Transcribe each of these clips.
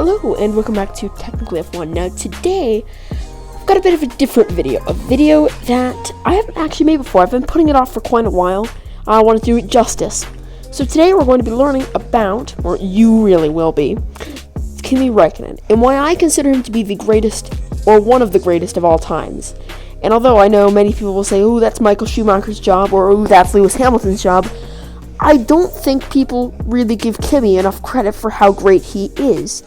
Hello and welcome back to Technically F1. Now today, I've got a bit of a different video. A video that I haven't actually made before. I've been putting it off for quite a while. I want to do it justice. So today we're going to be learning about, or you really will be, Kimi Raikkonen, and why I consider him to be the greatest, or one of the greatest of all times. And although I know many people will say, oh, that's Michael Schumacher's job, or oh, that's Lewis Hamilton's job, I don't think people really give Kimi enough credit for how great he is.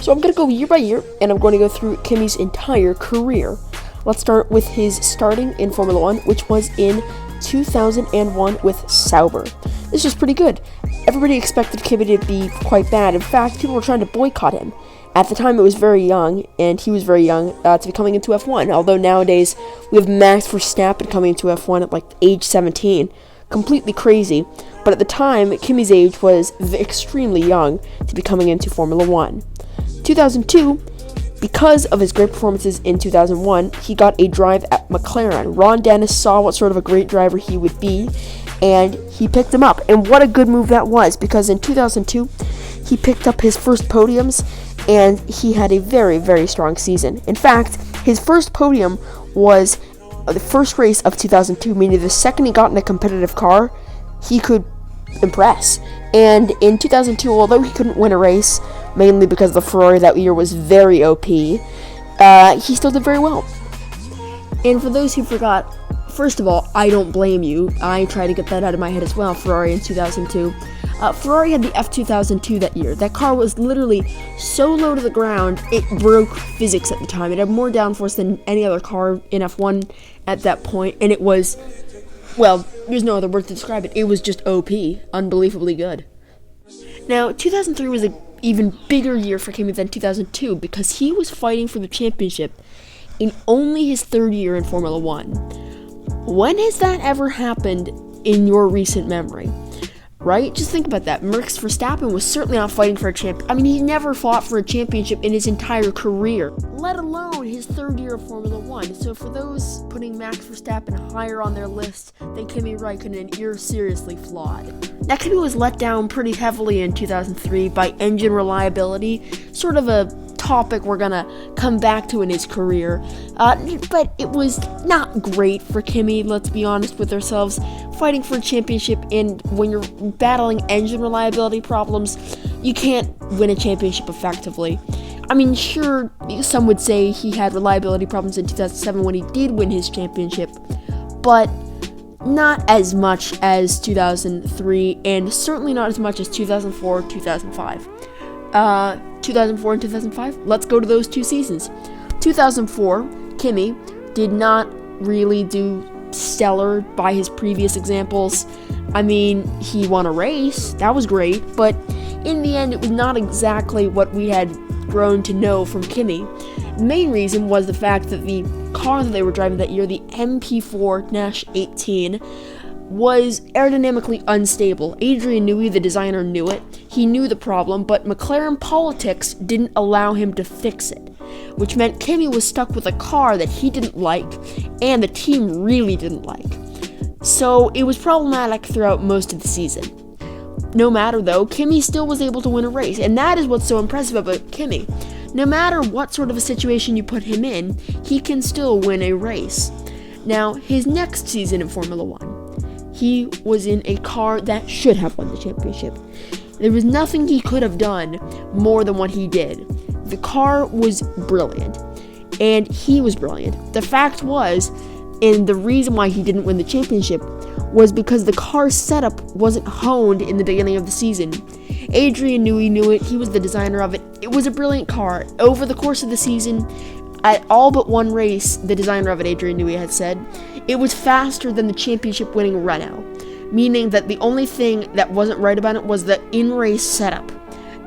So I'm going to go year by year, and I'm going to go through Kimi's entire career. Let's start with his starting in Formula 1, which was in 2001 with Sauber. This was pretty good. Everybody expected Kimi to be quite bad. In fact, people were trying to boycott him. At the time, it was very young, and he was very young to be coming into F1. Although nowadays, we have Max Verstappen coming into F1 at like age 17. Completely crazy. But at the time, Kimi's age was extremely young to be coming into Formula 1. 2002, because of his great performances in 2001, he got a drive at McLaren. Ron Dennis saw what sort of a great driver he would be, and he picked him up. And what a good move that was, because in 2002, he picked up his first podiums, and he had a very, very strong season. In fact, his first podium was the first race of 2002, meaning the second he got in a competitive car, he could impress. And in 2002, although he couldn't win a race, mainly because the Ferrari that year was very OP, he still did very well. And for those who forgot, first of all, I don't blame you. I tried to get that out of my head as well, Ferrari in 2002. Ferrari had the F2002 that year. That car was literally so low to the ground, it broke physics at the time. It had more downforce than any other car in F1 at that point, and it was, well, there's no other word to describe it. It was just OP, unbelievably good. Now, 2003 was an even bigger year for Kimi than 2002 because he was fighting for the championship in only his third year in Formula 1. When has that ever happened in your recent memory? Right? Just think about that. Max Verstappen was certainly not fighting for a champion. I mean, he never fought for a championship in his entire career, let alone his third year of Formula 1. So for those putting Max Verstappen higher on their list than Kimi Raikkonen, you're seriously flawed. Now, Kimi was let down pretty heavily in 2003 by engine reliability, sort of a topic we're gonna come back to in his career, but it was not great for Kimi, let's be honest with ourselves. Fighting for a championship, and when you're battling engine reliability problems, you can't win a championship effectively. I mean, sure, some would say he had reliability problems in 2007 when he did win his championship, but not as much as 2003, and certainly not as much as 2004, 2005. 2004 and 2005, let's go to those two seasons. 2004, Kimi did not really do stellar by his previous examples. I mean, he won a race, that was great, but in the end, it was not exactly what we had grown to know from Kimi. The main reason was the fact that the car that they were driving that year, the MP4-18, was aerodynamically unstable. Adrian Newey, the designer, knew it. He knew the problem, but McLaren politics didn't allow him to fix it, which meant Kimi was stuck with a car that he didn't like, and the team really didn't like. So it was problematic throughout most of the season. No matter, though, Kimi still was able to win a race, and that is what's so impressive about Kimi. No matter what sort of a situation you put him in, he can still win a race. Now, his next season in Formula 1, he was in a car that should have won the championship. There was nothing he could have done more than what he did. The car was brilliant, and he was brilliant. The fact was, and the reason why he didn't win the championship, was because the car setup wasn't honed in the beginning of the season. Adrian Newey knew it. He was the designer of it. It was a brilliant car. Over the course of the season, at all but one race, the designer of it, Adrian Newey, had said, it was faster than the championship-winning Renault, meaning that the only thing that wasn't right about it was the in-race setup.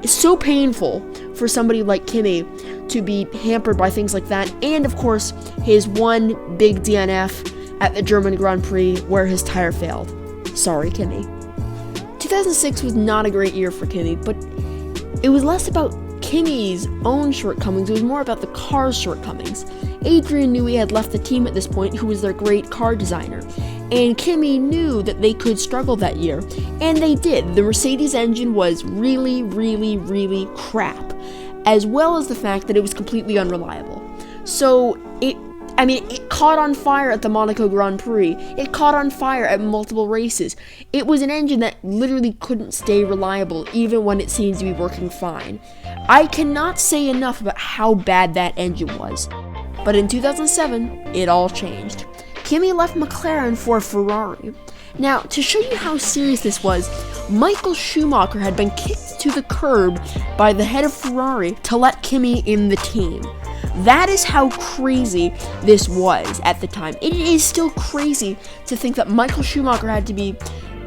It's so painful for somebody like Kimi to be hampered by things like that, and of course, his one big DNF at the German Grand Prix where his tire failed. Sorry, Kimi. 2006 was not a great year for Kimi, but it was less about Kimi's own shortcomings, it was more about the car's shortcomings. Adrian Newey had left the team at this point, who was their great car designer, and Kimi knew that they could struggle that year, and they did. The Mercedes engine was really, really, really crap. as well as the fact that it was completely unreliable. So it caught on fire at the Monaco Grand Prix. It caught on fire at multiple races. It was an engine that literally couldn't stay reliable even when it seemed to be working fine. I cannot say enough about how bad that engine was. But in 2007, it all changed. Kimi left McLaren for Ferrari. Now, to show you how serious this was, Michael Schumacher had been kicked to the curb by the head of Ferrari to let Kimi in the team. That is how crazy this was at the time. It is still crazy to think that Michael Schumacher had to be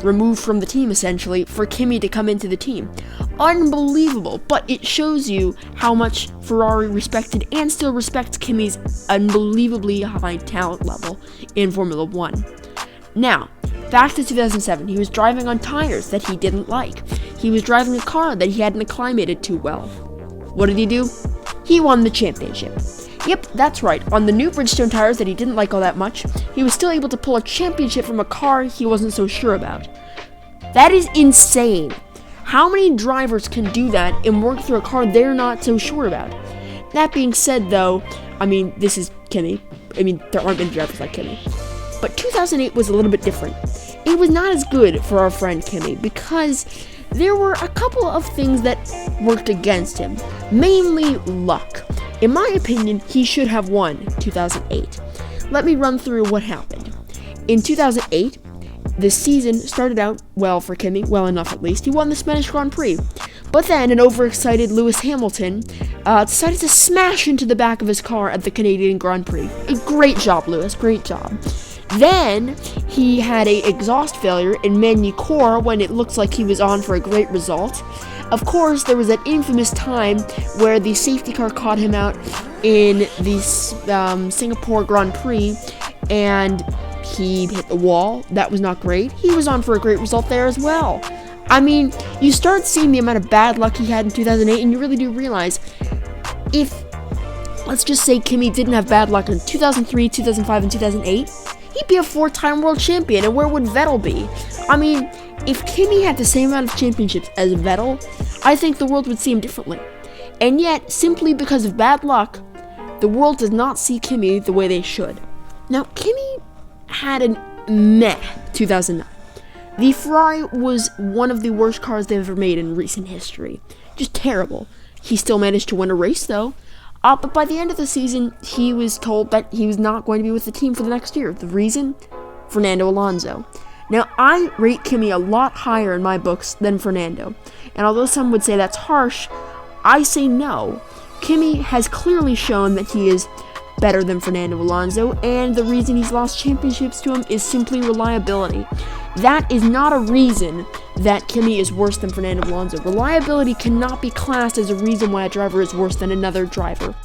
removed from the team, essentially, for Kimi to come into the team. Unbelievable, but it shows you how much Ferrari respected and still respects Kimi's unbelievably high talent level in Formula 1. Now, back to 2007, he was driving on tires that he didn't like. He was driving a car that he hadn't acclimated to well. What did he do? He won the championship. Yep, that's right. On the new Bridgestone tires that he didn't like all that much, he was still able to pull a championship from a car he wasn't so sure about. That is insane. How many drivers can do that and work through a car they're not so sure about? That being said, though, this is Kimi. There aren't many drivers like Kimi. But 2008 was a little bit different. It was not as good for our friend Kimi because there were a couple of things that worked against him, mainly luck. In my opinion, he should have won 2008. Let me run through what happened. In 2008, the season started out well for Kimi, well enough at least. He won the Spanish Grand Prix. But then an overexcited Lewis Hamilton decided to smash into the back of his car at the Canadian Grand Prix. Great job, Lewis, great job. Then he had an exhaust failure in Magny-Cours when it looked like he was on for a great result. Of course, there was that infamous time where the safety car caught him out in the Singapore Grand Prix, and he hit the wall. That was not great. He was on for a great result there as well. You start seeing the amount of bad luck he had in 2008, and you really do realize if, let's just say, Kimi didn't have bad luck in 2003, 2005, and 2008, he'd be a 4-time world champion, and where would Vettel be? If Kimi had the same amount of championships as Vettel, I think the world would see him differently. And yet, simply because of bad luck, the world does not see Kimi the way they should. Now, Kimi had a meh 2009. The Ferrari was one of the worst cars they've ever made in recent history. Just terrible. He still managed to win a race, though. But by the end of the season, he was told that he was not going to be with the team for the next year. The reason? Fernando Alonso. Now, I rate Kimi a lot higher in my books than Fernando. And although some would say that's harsh, I say no. Kimi has clearly shown that he is better than Fernando Alonso, and the reason he's lost championships to him is simply reliability. That is not a reason that Kimi is worse than Fernando Alonso. Reliability cannot be classed as a reason why a driver is worse than another driver.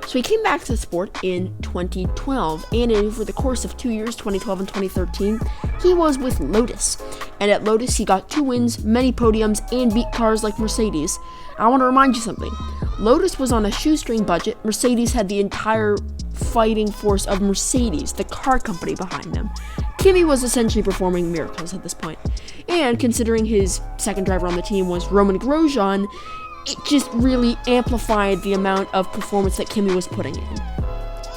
So he came back to the sport in 2012, and over the course of 2 years, 2012 and 2013, he was with Lotus. And at Lotus, he got 2 wins, many podiums, and beat cars like Mercedes. I want to remind you something. Lotus was on a shoestring budget. Mercedes had the entire fighting force of Mercedes, the car company, behind them. Kimi was essentially performing miracles at this point. And considering his second driver on the team was Roman Grosjean, it just really amplified the amount of performance that Kimi was putting in.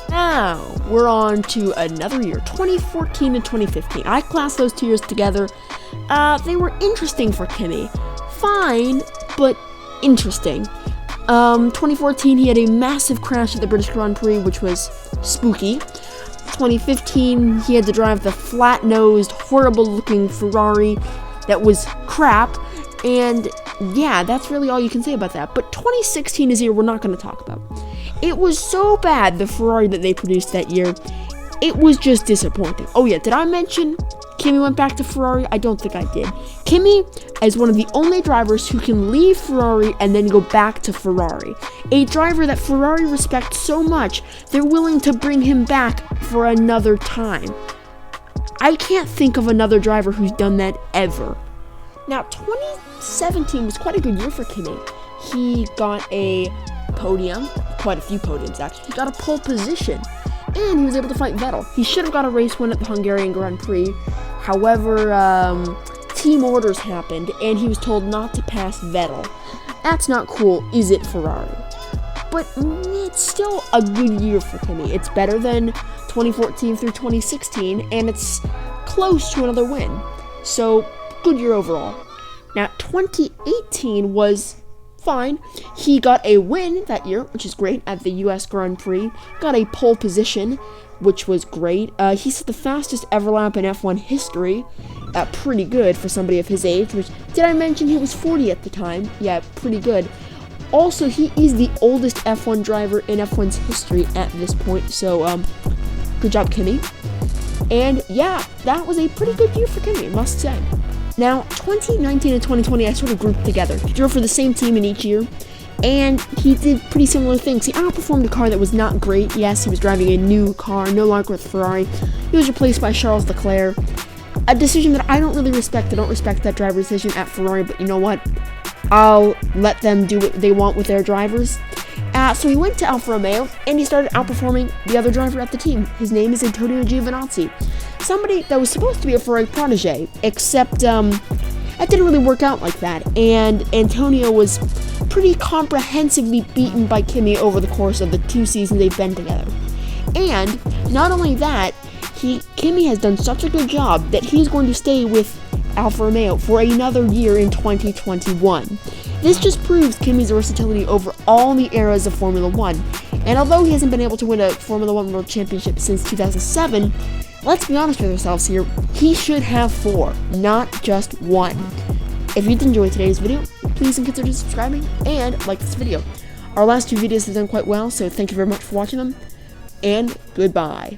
Now, we're on to another year, 2014 and 2015. I classed those 2 years together. They were interesting for Kimi. Fine, but interesting. 2014, he had a massive crash at the British Grand Prix, which was spooky. 2015, he had to drive the flat-nosed, horrible-looking Ferrari that was crap, and yeah, that's really all you can say about that. But 2016 is a year we're not going to talk about. It was so bad, the Ferrari that they produced that year, it was just disappointing. Oh yeah, did I mention Kimi went back to Ferrari? I don't think I did. Kimi is one of the only drivers who can leave Ferrari and then go back to Ferrari. A driver that Ferrari respects so much, they're willing to bring him back for another time. I can't think of another driver who's done that ever. Now, 2017 was quite a good year for Kimi. He got a podium, quite a few podiums actually. He got a pole position, and he was able to fight Vettel. He should have got a race win at the Hungarian Grand Prix. However, team orders happened, and he was told not to pass Vettel. That's not cool, is it, Ferrari? but it's still a good year for Kimi. It's better than 2014 through 2016, and it's close to another win. So, good year overall. Now, 2018 was fine. He got a win that year, which is great, at the US Grand Prix. Got a pole position, which was great. He set the fastest ever lap in F1 history. Pretty good for somebody of his age, which, did I mention he was 40 at the time? Yeah, pretty good. Also, he is the oldest F1 driver in F1's history at this point, so, good job, Kimi. And, yeah, that was a pretty good year for Kimi, must say. Now, 2019 and 2020, I sort of grouped together. He drove for the same team in each year, and he did pretty similar things. He outperformed a car that was not great. Yes, he was driving a new car, no longer with Ferrari. He was replaced by Charles Leclerc. A decision that I don't really respect. I don't respect that driver decision at Ferrari, but you know what? I'll let them do what they want with their drivers. So he went to Alfa Romeo, and he started outperforming the other driver at the team. His name is Antonio Giovinazzi. Somebody that was supposed to be a Ferrari protege, except that didn't really work out like that, and Antonio was pretty comprehensively beaten by Kimi over the course of the 2 seasons they've been together. And not only that, Kimi has done such a good job that he's going to stay with Alfa Romeo for another year in 2021. This just proves Kimi's versatility over all the eras of Formula 1. And although he hasn't been able to win a Formula 1 World Championship since 2007, let's be honest with ourselves here, he should have 4, not just 1. If you did enjoy today's video, please consider subscribing and like this video. Our last 2 videos have done quite well, so thank you very much for watching them, and goodbye.